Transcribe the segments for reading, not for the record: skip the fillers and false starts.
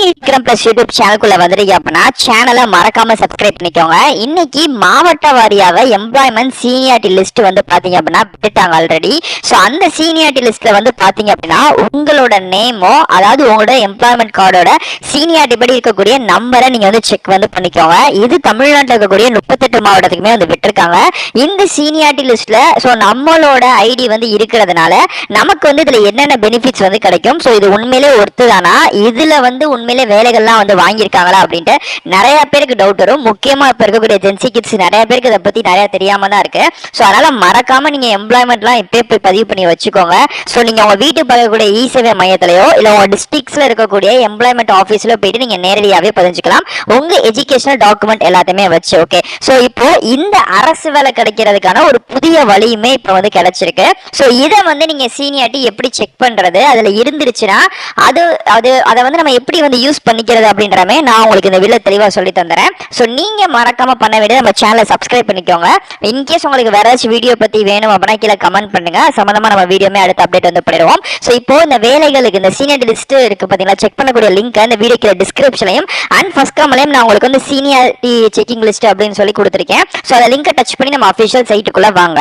Vikram plus YouTube சேனலுக்குள்ள வந்துருக்கீங்க அப்படின்னா சேனலை மறக்காம சப்ஸ்கிரைப் பண்ணிக்கோங்க. இன்னைக்கு மாவட்ட வாரியாக எம்ப்ளாய்மெண்ட் சீனியாரிட்டி லிஸ்ட் வந்து பாத்தீங்க அப்படின்னா விட்டுட்டாங்க ஆல்ரெடி. ஸோ அந்த சீனியாரிட்டி லிஸ்ட்ல வந்து பாத்தீங்க அப்படின்னா உங்களோட நேமோ, அதாவது உங்களோட எம்ப்ளாய்மெண்ட் கார்டோட சீனியாரிட்டி படி இருக்கக்கூடிய நம்பரை நீங்க வந்து செக் வந்து பண்ணிக்கோங்க. இது தமிழ்நாட்டில் இருக்கக்கூடிய 38 மாவட்டத்துக்குமே வந்து விட்டுருக்காங்க இந்த சீனியாரிட்டி லிஸ்ட்ல. ஸோ நம்மளோட ஐடி வந்து இருக்கிறதுனால நமக்கு வந்து இதுல என்னென்ன பெனிஃபிட்ஸ் வந்து கிடைக்கும், ஸோ இது உண்மையிலே ஒர்த்துதானா, இதுல வந்து உண்மையிலே வேலைகள்லாம் வந்து வாங்கியிருக்காங்களா அப்படின்ட்டு நிறைய பேருக்கு டவுட் வரும். முக்கியமா இப்ப இருக்கக்கூடிய ஜென்சி கிட்ஸ் நிறைய பேருக்கு இதை பத்தி நிறைய தெரியாம தான் இருக்கு. ஸோ அதனால மறக்காம நீங்க எம்ப்ளாய்மெண்ட்லாம் இப்பயே போய் பதிவு பண்ணி வச்சுக்கோங்க. ஸோ நீங்க உங்க வீட்டு பக்கக்கூடிய இ சேவை மையத்திலயோ இல்ல உங்க டிஸ்ட்ரிக்ட்ஸ்ல இருக்கக்கூடிய எம்ப்ளாய்மெண்ட் ஆஃபீஸ்ல போயிட்டு நீங்க நேரடியாவே பதிஞ்சுக்கலாம் உங்க எஜுகேஷனல் டாக்குமெண்ட் எல்லாத்தையுமே வச்சு. ஓகே, ஸோ இப்போ இந்த அரசு வேலை கிடைக்கிறதுக்கான ஒரு புதிய வழியுமே இப்ப வந்து கிடைச்சிருக்கு. ஸோ இதை வந்து நீங்க சீனியாரிட்டி எப்படி செக் பண்றது, அதுல இருந்துருச்சுன்னா அதை வந்து நம்ம எப்படி வந்து யூஸ் பண்ணிக்கிறது அப்படின்றமே நான் உங்களுக்கு இந்த வீடியோல தெளிவா சொல்லி தந்துறேன். ஸோ நீங்க மறக்காம பண்ண வேண்டியது நம்ம சேனலை சப்ஸ்கிரைப் பண்ணிக்கோங்க. இன்கேஸ் உங்களுக்கு வேற ஏதாச்சும் வீடியோ பத்தி வேணும் அப்படின்னா கீழே கமெண்ட் பண்ணுங்க. சம்பந்தமா நம்ம வீடியோமே அடுத்த அப்டேட் வந்து பண்ணிடுவோம். ஸோ இப்போ இந்த வேலைகளுக்கு இந்த சீனியர் லிஸ்ட் இருக்கு பாத்தீங்களா, செக் பண்ணக்கூடிய லிங்க் இந்த வீடியோ கீழே டிஸ்கிரிப்ஷன்லையும் அண்ட் ஃபர்ஸ்ட் கமெண்ட்லயும் நான் உங்களுக்கு வந்து சீனியாரிட்டி செக்கிங் லிஸ்ட் அப்படின்னு சொல்லி கொடுத்துருக்கேன். ஸோ அந்த லிங்கை டச் பண்ணி நம்ம அஃபிஷியல் சைட்டுக்குள்ள வாங்க.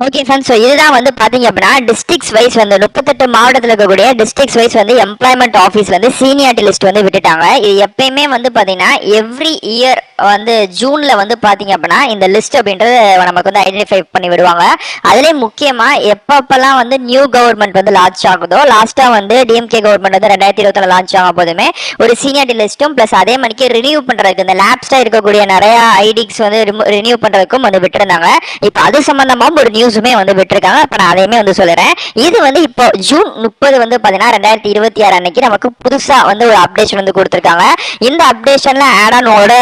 ஓகே ஃப்ரெண்ட்ஸ், ஸோ இதுதான் வந்து பாத்தீங்க அப்படின்னா டிஸ்ட்ரிக்ட்ஸ் வைஸ் வந்து 38 மாவட்டத்தில் இருக்கக்கூடிய டிஸ்ட்ரிக்ட்ஸ் வைஸ் வந்து எம்ப்ளாய்மெண்ட் ஆஃபீஸ்ல வந்து சீனியாரிட்டி லிஸ்ட் வந்து விட்டுட்டாங்க. இது எப்பயுமே வந்து பாத்தீங்கன்னா எவ்ரி இயர் வந்து ஜூன்ல வந்து பாத்தீங்க அப்படின்னா இந்த லிஸ்ட் அப்படின்றது நமக்கு வந்து ஐடென்டிஃபை பண்ணி விடுவாங்க. அதுலேயே முக்கியமா எப்பப்பெல்லாம் வந்து நியூ கவர்மெண்ட் வந்து லான்ச் ஆகுதோ, லாஸ்டா வந்து டிஎம்கே கவர்மெண்ட் வந்து 2020 லான்ச் ஆகும் போதுமே ஒரு சீனியாரிட்டி லிஸ்ட்டும் பிளஸ் அதே மணிக்கு ரினியூ பண்றதுக்கு இந்த லேப்ஸ்டா இருக்கக்கூடிய நிறைய ஐடிக்ஸ் வந்து ரினியூ பண்றதுக்கும் வந்து விட்டுருந்தாங்க. இப்போ அது சம்பந்தமாவும் ஒரு நியூஸுமே வந்து விட்டுருக்காங்க. இப்ப நான் அதையுமே வந்து சொல்லுறேன். இது வந்து இப்போ ஜூன் 30 வந்து பாத்தீங்கன்னா 2026 அன்னைக்கு நமக்கு புதுசா வந்து ஒரு அப்டேஷன் வந்து கொடுத்திருக்காங்க. இந்த அப்டேஷன்ல ஆட் ஆன் உங்களோட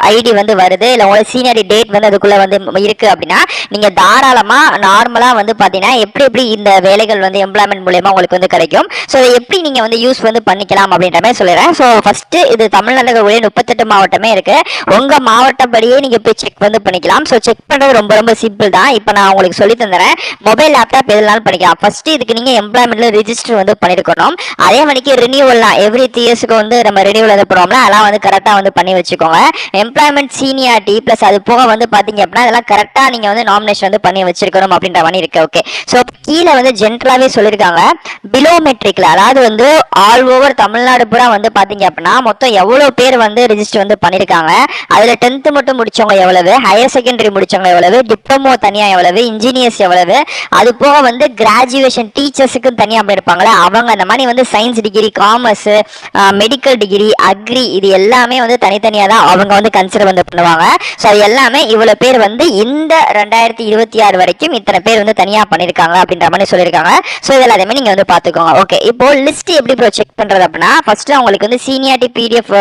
ஐடி வந்து வருது, இல்ல உங்களோட சீனியர் டேட் வந்து அதுக்குள்ள வந்து இருக்கு அப்படின்னா நீங்க தாராளமா நார்மலா வந்து பாத்தீங்கன்னா எப்படி இந்த வேலைகள் வந்து எம்ப்ளாய்மெண்ட் மூலமா உங்களுக்கு வந்து கிடைக்கும். ஸோ எப்படி நீங்க வந்து யூஸ் வந்து பண்ணிக்கலாம் அப்படின்ற மாதிரி சொல்லிடுறேன். ஸோ ஃபர்ஸ்ட் இது தமிழ்நாட்டில் 38 மாவட்டமே இருக்கு. உங்க மாவட்டப்படியே நீங்க போய் செக் வந்து பண்ணிக்கலாம். ஸோ செக் பண்றது ரொம்ப ரொம்ப சிம்பிள் தான். இப்போ நான் உங்களுக்கு சொல்லி தந்துறேன். மொபைல் லேப்டாப் எதுனாலும் பண்ணிக்கலாம். ஃபர்ஸ்ட் இதுக்கு நீங்க எம்ப்ளாய்மெண்ட்ல ரெஜிஸ்டர் வந்து பண்ணிருக்கணும். அதே மணிக்கு ரினியூவல்லாம் எவ்ரி 3 இயர்ஸ்க்கு வந்து நம்ம ரினியூவல் வந்து பண்ணுவோம்ல, அதெல்லாம் வந்து கரெக்டா வந்து பண்ணி வச்சுக்கோங்க. எம்ப்ளாய்மெண்ட் சீனியாரிட்டி பிளஸ் அது போக வந்து பாத்தீங்க அப்படின்னா அதெல்லாம் கரெக்டா நீங்க வந்து நாமினேஷன் வந்து பண்ணி வச்சிருக்கணும் அப்படின்ற மாதிரி இருக்கு. ஓகே, ஸோ கீழே வந்து ஜென்ரலாவே சொல்லியிருக்காங்க பிலோமெட்ரிக்ல, அதாவது வந்து ஆல் ஓவர் தமிழ்நாடு பூரா வந்து பாத்தீங்க அப்படின்னா மொத்தம் எவ்வளவு பேர் வந்து ரெஜிஸ்டர் வந்து பண்ணிருக்காங்க. அதுல 10th மட்டும் முடிச்சவங்க எவ்வளவு, ஹையர் செகண்டரி முடிச்சவங்க எவ்வளவு, டிப்ளமோ தனியா எவ்வளவு, இன்ஜினியர்ஸ் எவ்வளவு, அது போக வந்து கிராஜுவேஷன் டீச்சர்ஸுக்கு தனியா அப்படி இருப்பாங்களே அவங்க, அந்த மாதிரி வந்து science degree, commerce, medical degree, agri, இது எல்லாமே வந்து தனித்தனியா தான் அவங்க வந்து கன்சிடர் வந்து பண்ணுவாங்க. ஸோ அது எல்லாமே இவ்வளவு பேர் வந்து இந்த 2026 வரைக்கும் இத்தனை பேர் வந்து தனியா பண்ணிருக்காங்க அப்படின்ற மாதிரி சொல்லியிருக்காங்க. ஸோ இது எல்லாத்தையுமே நீங்க வந்து பாத்துக்கோங்க. ஓகே, இப்போ லிஸ்ட் எப்படி ப்ரோ செக் பண்றது அப்படின்னா ஃபர்ஸ்ட் உங்களுக்கு வந்து seniority PDF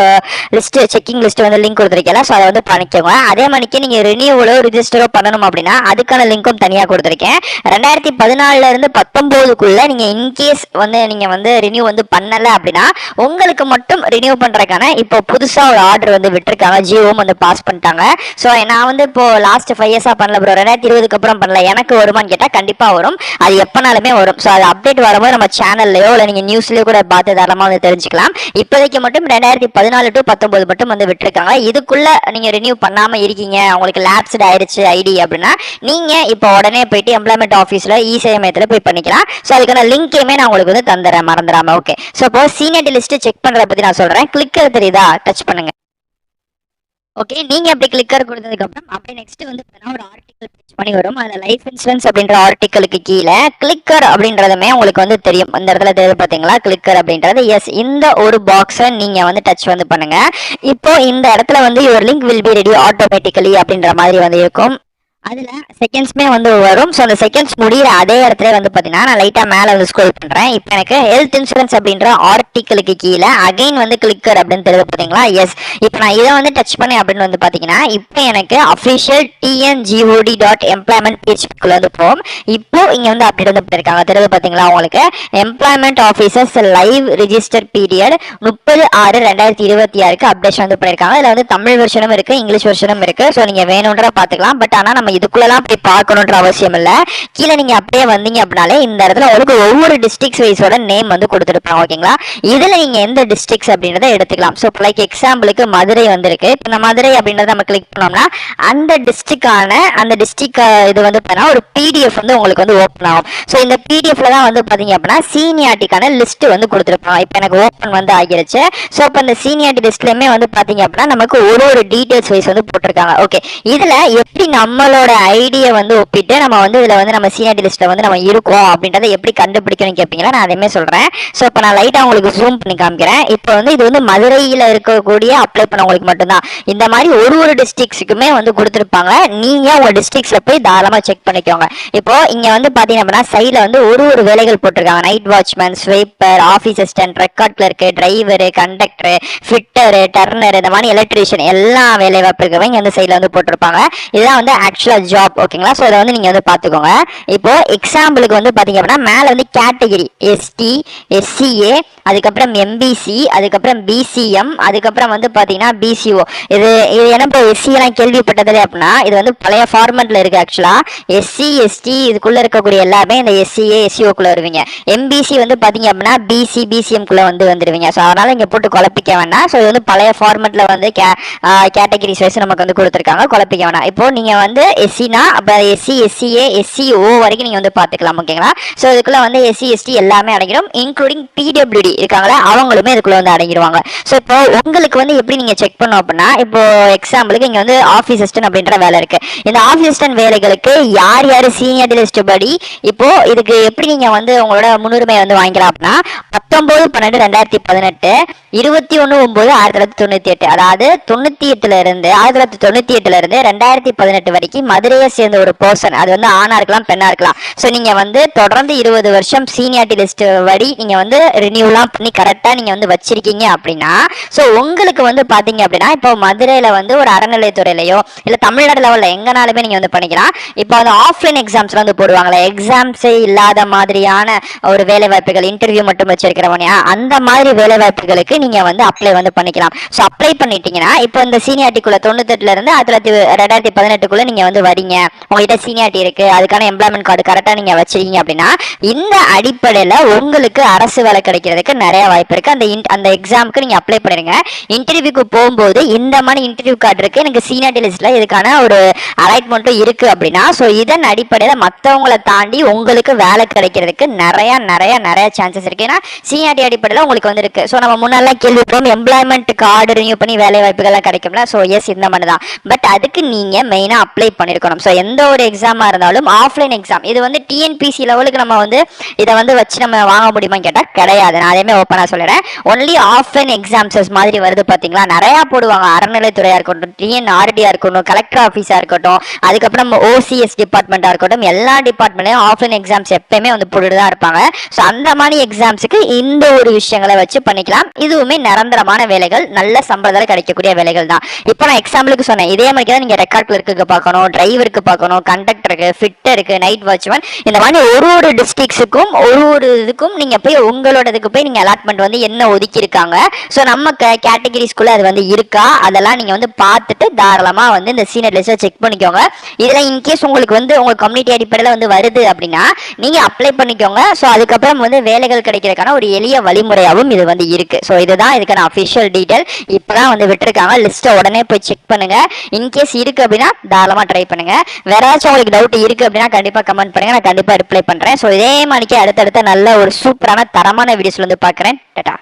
list checking list வந்து லிங்க் கொடுத்துருக்கல, ஸோ அதை வந்து பண்ணிக்கோங்க. அதே மணிக்கு நீங்க ரினியூவலோ ரிஜிஸ்டரோ பண்ணணும் அப்படின்னா அதுக்கான லிங்க்கும் தனியா கொடுத்துருக்கேன். 2014 இருந்து 19க்குள்ள நீங்க இன்கேஸ் வந்து நீங்க வந்து ரினியூ வந்து பண்ணல அப்படின்னா உங்களுக்கு மட்டும் ரினியூ பண்றதுக்கான இப்போ புதுசா ஒரு ஆர்டர் வந்து விட்டுருக்காங்க. ஜியோவும் வந்து பாஸ் பண்ணிட்டாங்க. ஸோ நான் வந்து இப்போ லாஸ்ட் 5 இயர்ஸா பண்ணல ப்ரோ, 2020க்கு அப்புறம் பண்ணல, எனக்கு வருமானு கேட்டா கண்டிப்பா வரும். அது எப்பனாலுமே வரும். ஸோ அது அப்டேட் வரும்போது நம்ம சேனல்லையோ இல்லை நீங்க நியூஸ்லயோ கூட பார்த்து தாராளமா வந்து தெரிஞ்சுக்கலாம். இப்போதைக்கு மட்டும் 2014 to 19 மட்டும் வந்து விட்டுருக்காங்க. இதுக்குள்ள நீங்க ரினியூ பண்ணாம இருக்கீங்க, உங்களுக்கு லேப்ஸ்ட் ஆயிடுச்சு ஐடி அப்படின்னா நீங்க இப்போ உடனே போயிட்டு எம்ப்ளாய்மெண்ட் ஆஃபீஸ்ல இ சேவை மையத்துல போய் பண்ணிக்கலாம். ஸோ அதுக்கான லிங்கையுமே நான் உங்களுக்கு வந்து தந்துறேன், மறந்துடாம. ஓகே, ஸோ இப்போ சீனியாரிட்டி லிஸ்ட் செக் பண்றத பத்தி நான் சொல்றேன். கிளிக்கர் தெரியுதா, டச் பண்ணுங்க. ஓகே, நீங்க அப்படி கிளிக்கர் கொடுத்ததுக்கு அப்புறம் அப்படியே நெக்ஸ்ட் வந்து ஒரு ஆர்டிகல் பிச் பண்ணி வரும். அதுல லைஃப் இன்சூரன்ஸ் அப்படின்ற ஆர்டிகலுக்கு கீழே கிளிக்கர் அப்படின்றதுமே உங்களுக்கு வந்து தெரியும். இந்த இடத்துல தெரியுது பாத்தீங்களா கிளிக்கர் அப்படின்றது. எஸ், இந்த ஒரு பாக்ஸை நீங்க வந்து டச் வந்து பண்ணுங்க. இப்போ இந்த இடத்துல வந்து your link will be ready automatically அப்படின்ற மாதிரி வந்து இருக்கும். அதுல செகண்ட்ஸ்மே வந்து வரும். ஸோ அந்த செகண்ட்ஸ் முடிகிற அதே இடத்துல வந்து பாத்தீங்கன்னா நான் லைட்டா மேல வந்து ஸ்க்ரோல் பண்றேன். இப்போ எனக்கு ஹெல்த் இன்சூரன்ஸ் அப்படின்ற ஆர்டிக்கலுக்கு கீழே அகைன் வந்து கிளிக்கர் அப்படின்னு தெரியுது பாத்தீங்களா. எஸ், இப்போ நான் இதை வந்து டச் பண்ணேன் அப்படின்னு வந்து பாத்தீங்கன்னா இப்போ எனக்கு அஃபிஷியல் tngod.employment பேஜ்க்குள்ள வந்து போகும். இப்போ இங்க வந்து அப்டேட் வந்து பண்ணிருக்காங்க, தெரியுது பாத்தீங்களா உங்களுக்கு. Employment officers live register period 30/6/2026 updation வந்து பண்ணிருக்காங்க. இதுல வந்து தமிழ் வெர்ஷனும் இருக்கு, இங்கிலீஷ் வெர்ஷனும் இருக்கு. ஸோ நீங்க வேணும்ன்ற பாத்துக்கலாம். பட் ஆனா நம்ம இதுக்குள்ளலாம் போய் பார்க்கணுன்ற அவசியம் இல்ல. கீழே நீங்க அப்படியே வந்தீங்க அப்படின்னாலே இந்த இடத்துல உங்களுக்கு ஒவ்வொரு டிஸ்ட்ரிக்ட் வைஸோட நேம் வந்து கொடுத்துருப்பாங்க. ஓகேங்களா, இதுல நீங்க எந்த டிஸ்ட்ரிக்ட்ஸ் அப்படின்றத எடுத்துக்கலாம். ஸோ லைக் எக்ஸாம்பிளுக்கு மதுரை வந்திருக்கு. இப்போ இந்த மதுரை அப்படின்றத நம்ம கிளிக் பண்ணோம்னா அந்த டிஸ்ட்ரிக்ட் இது வந்து பார்த்தீங்கன்னா ஒரு பிடிஎஃப் வந்து உங்களுக்கு வந்து ஓப்பன் ஆகும். ஸோ இந்த பிடிஎஃப்ல தான் வந்து பார்த்தீங்க அப்படின்னா சீனியாரிட்டிக்கான லிஸ்ட் வந்து கொடுத்துருப்பாங்க. இப்போ எனக்கு ஓப்பன் வந்து ஆகிருச்சு. ஸோ இப்போ இந்த சீனியாரிட்டி லிஸ்ட்லயுமே வந்து பார்த்தீங்க அப்படின்னா நமக்கு ஒரு டீடைல்ஸ் வைஸ் வந்து போட்டிருக்காங்க. ஓகே, இதுல எப்படி நம்மளோட ஐடியை வந்து ஒப்பிட்டு நம்ம வந்து இதுல வந்து நம்ம சீனியாரிட்டி லிஸ்ட்ல வந்து நம்ம இருக்கோம் அப்படின்றத எப்படி கண்டுபிடிக்கணும் கேட்பீங்களா? நான் அதேமே சொல்றேன். ஸோ இப்போ நான் லைட்டா உங்களுக்கு ஜூம் பண்ணி காமிக்கிறேன். இப்போ வந்து இது வந்து மதுரையில இருக்கக்கூடிய அப்ளை பண்ணவங்களுக்கு மட்டும்தான். இந்த மாதிரி ஒரு டிஸ்ட்ரிக்ட்ஸுக்குமே வந்து கொடுத்துருப்பாங்க. நீங்க உங்க டிஸ்ட்ரிக்ட்ஸ்ல போய் தாராளமா செக் பண்ணிக்கோங்க. இப்போ இங்க வந்து பாத்தீங்க அப்படின்னா சைட்ல வந்து ஒரு வேலைகள் போட்டிருக்காங்க. Night watchman, sweeper, office assistant, record clerk, driver, conductor, fitter, turner, இந்த மாதிரி எலக்ட்ரீஷியன் எல்லா வேலை வாய்ப்புகளுமே இங்க வந்து சைட்ல வந்து போட்டிருப்பாங்க. இதெல்லாம் வந்து ஆக்சுவலா ஜாப். ஓகேங்களா, ஸோ இதை வந்து நீங்க வந்து பாத்துக்கோங்க. இப்போ எக்ஸாம்பிளுக்கு வந்து பாத்தீங்க அப்படின்னா மேல வந்து கேட்டகிரி எஸ்டி, எஸ்சிஏ, அதுக்கப்புறம் எம்பிசி, அதுக்கப்புறம் பிசிஎம், அதுக்கப்புறம் வந்து பாத்தீங்கன்னா பிசிஓ. இது என்ன இப்போ எஸ்சி எல்லாம் கேள்விப்பட்டதில்லை அப்படின்னா இது வந்து பழைய ஃபார்மெட்ல இருக்கு. ஆக்சுவலா எஸ்சி எஸ்டி இதுக்குள்ள இருக்கக்கூடிய எல்லாமே இந்த எஸ்சிஏ எஸ்சிஓக்குள்ள வருவீங்க. எம்பிசி வந்து பாத்தீங்க அப்படின்னா பிசி பிசிஎம் குள்ள வந்து வந்துருவீங்க. ஸோ அதனால இங்க போட்டு குழப்பிக்க வேண்டாம். ஸோ இது வந்து பழைய ஃபார்மெட்ல வந்து கேட்டகிரிஸ் வைஸ் நமக்கு வந்து கொடுத்துருக்காங்க. குழப்பிக்க வேண்டாம். இப்போ நீங்க வந்து எஸ்சினா அப்ப எஸ்சி, எஸ்சிஏ, எஸ்சிஓ வரைக்கும் நீங்க வந்து பாத்துக்கலாம். ஓகேங்களா, ஸோ இதுக்குள்ள வந்து எஸ்சி எஸ்டி எல்லாமே அடங்கிடும். இன்க்ளூடிங் பிடபிள்யூடி இருக்காங்களா அவங்களுமே இதுக்குள்ள வந்து அடங்கிடுவாங்க. ஸோ இப்போ உங்களுக்கு வந்து எப்படி நீங்க செக் பண்ணோம் அப்படின்னா இப்போ எக்ஸாம்பிளுக்கு இங்க வந்து ஆஃபீஸ் அசிஸ்டன்ட் அப்படின்ற வேலை இருக்கு. இந்த ஆஃபீஸ் அசிஸ்டன்ட் வேலைகளுக்கு யார் யார் சீனியர் லிஸ்ட் படி இப்போ இதுக்கு எப்படி நீங்க வந்து உங்களோட முன்னுரிமை வந்து வாங்கிக்கலாம் அப்படின்னா 19/12/2018, 21/9/1998, அதாவது 98ல இருந்து 1998ல இருந்து 2018 வரைக்கும் மதுரையை சேர்ந்த ஒரு பர்சன், அது வந்து ஆணா இருக்கலாம் பெண்ணா இருக்கலாம். ஸோ நீங்க வந்து தொடர்ந்து 20 வருஷம் சீனியாரிட்டி லிஸ்ட் படி நீங்க வந்து ரினியூலாம் பண்ணி கரெக்டா நீங்க வந்து வச்சிருக்கீங்க அப்படின்னா ஸோ உங்களுக்கு வந்து பாத்தீங்க அப்படின்னா இப்போ மதுரையில வந்து ஒரு அறநிலையத்துறையிலையோ இல்ல தமிழ்நாடு லெவல்ல எங்கனாலுமே நீங்க வந்து பண்ணிக்கலாம். இப்போ அந்த ஆஃப்லைன் எக்ஸாம்ஸ்ல வந்து போடுவாங்களே, எக்ஸாம்ஸே இல்லாத மாதிரியான ஒரு வேலை வாய்ப்புகள், இன்டர்வியூ மட்டும் வச்சிருக்கிறவங்க, அந்த மாதிரி வேலை வாய்ப்புகளுக்கு நீங்க வந்து அப்ளை வந்து பண்ணிக்கலாம். ஸோ அப்ளை பண்ணிட்டீங்கன்னா இப்போ இந்த சீனியாரிட்டிக்குள்ள 98ல இருந்து 2018க்குள்ள நீங்க வந்து வரீங்க, உங்ககிட்ட சீனியாரிட்டி இருக்கு, அதுக்கான எம்ப்ளாய்மெண்ட் கார்டு கரெக்டா நீங்க வச்சிருக்கீங்க அப்படின்னா இந்த அடிப்படையில உங்களுக்கு அரசு வேலை கிடைக்கிறதுக்கு நிறைய வாய்ப்பு இருக்கு. அந்த எக்ஸாமுக்கு நீங்க அப்ளை பண்ணிருங்க. இன்டர்வியூக்கு போகும்போது இந்த மாதிரி இன்டர்வியூ கார்டு இருக்கு, எனக்கு சீனியாரிட்டி லிஸ்ட்ல இதுக்கான ஒரு அலைட்மெண்ட்டும் இருக்கு அப்படின்னா ஸோ இதன் அடிப்படையில் மற்றவங்களை தாண்டி உங்களுக்கு வேலை கிடைக்கிறதுக்கு நிறைய நிறைய நிறைய சான்சஸ் இருக்கு. ஏன்னா சீனியாரிட்டி அடிப்படையில் உங்களுக்கு வந்து இருக்கு. ஸோ நம்ம முன்னெல்லாம் கேள்விப்பட்டோம் எம்ப்ளாய்மெண்ட் கார்டு ரினியூ பண்ணி வேலை வாய்ப்புகள்லாம் கிடைக்கும்ல. ஸோ எஸ், இந்த மாதிரி தான். பட் அதுக்கு நீங்க மெயினா அப்ளை பண்ணிருக்கணும். ஸோ எந்த ஒரு எக்ஸாமா இருந்தாலும் ஆஃப்லைன் எக்ஸாம், இது வந்து டிஎன்பிசி லெவலுக்கு நம்ம வந்து இதை வந்து வச்சு நம்ம வாங்க முடியுமான்னு கேட்டால் கிடையாது. நான் அதேமே ஓப்பனாக சொல்லிடுறேன். ஒன்லி ஆஃப்லைன் எக்ஸாம்ஸஸ் மாதிரி வருது பாத்தீங்களா, நிறைய போடுவாங்க. அறநிலைத்துறையா இருக்கட்டும், டிஎன்ஆர்டியா இருக்கட்டும், கலெக்டர் ஆஃபீஸா இருக்கட்டும், அதுக்கப்புறம் ஓசிஎஸ் டிபார்ட்மெண்டா இருக்கட்டும், எல்லா டிபார்ட்மெண்ட்லயும் ஆஃப்லைன் எக்ஸாம்ஸ் எப்பயுமே வந்து போட்டுட்டு தான் இருப்பாங்க. ஸோ அந்த மாதிரி எக்ஸாம்ஸுக்கு இந்த ஒரு விஷயங்களை வச்சு பண்ணிக்கலாம். இதுவுமே நிரந்தரமான வேலைகள், நல்ல சம்பளத்தில் கிடைக்கக்கூடிய வேலைகள் தான். இப்போ நான் எக்ஸாம்பிளுக்கு சொன்னேன், இதே மாதிரி தான் நீங்க ரெக்கார்ட் கிளர்க்கு பார்க்கணும், டிரைவருக்கு பார்க்கணும், கண்டக்டருக்கு, ஃபிட்டருக்கு, நைட் வாட்ச்மேன், இந்த மாதிரி ஒரு டிஸ்ட்ரிக்ட்ஸுக்கும் ஒரு இதுக்கும் நீங்க போய் உங்களோட இதுக்கு போய் நீங்க அலாட்மெண்ட் வந்து என்ன ஒதுக்கி இருக்காங்க, ஸோ நம்ம கேட்டகிரிஸ்குள்ள அது வந்து இருக்கா, அதெல்லாம் நீங்க வந்து பார்த்துட்டு தாராளமா வந்து இந்த சீனியர் லிஸ்ட்டை செக் பண்ணிக்கோங்க. இதுல இன்கேஸ் உங்களுக்கு வந்து உங்க கம்யூனிட்டி அடிப்படையில் வந்து வருது அப்படின்னா நீங்க அப்ளை பண்ணிக்கோங்க. ஸோ அதுக்கப்புறம் வந்து வேலைகள் கிடைக்கிறதுக்கான ஒரு எளிய வழிமுறையாகவும் இது வந்து இருக்கு. ஸோ இதுதான் இதுக்கான அஃபிஷியல் டீடைல். இப்பதான் வந்து விட்டுருக்காங்க. லிஸ்ட்டை உடனே போய் செக் பண்ணுங்க. இன்கேஸ் இருக்கு அப்படின்னா தாராளமா ட்ரை பண்ணுங்க. வேற ஏதாச்சும் உங்களுக்கு டவுட் இருக்கு அப்படின்னா கண்டிப்பா கமெண்ட் பண்ணுங்க, நான் கண்டிப்பா ரிப்ளை பண்றேன். ஸோ இதே மாதிரிக்கு அடுத்தடுத்த நல்ல ஒரு சூப்பரான தரமான வீடியோஸ்ல வந்து பார்க்குறேன். டாடா.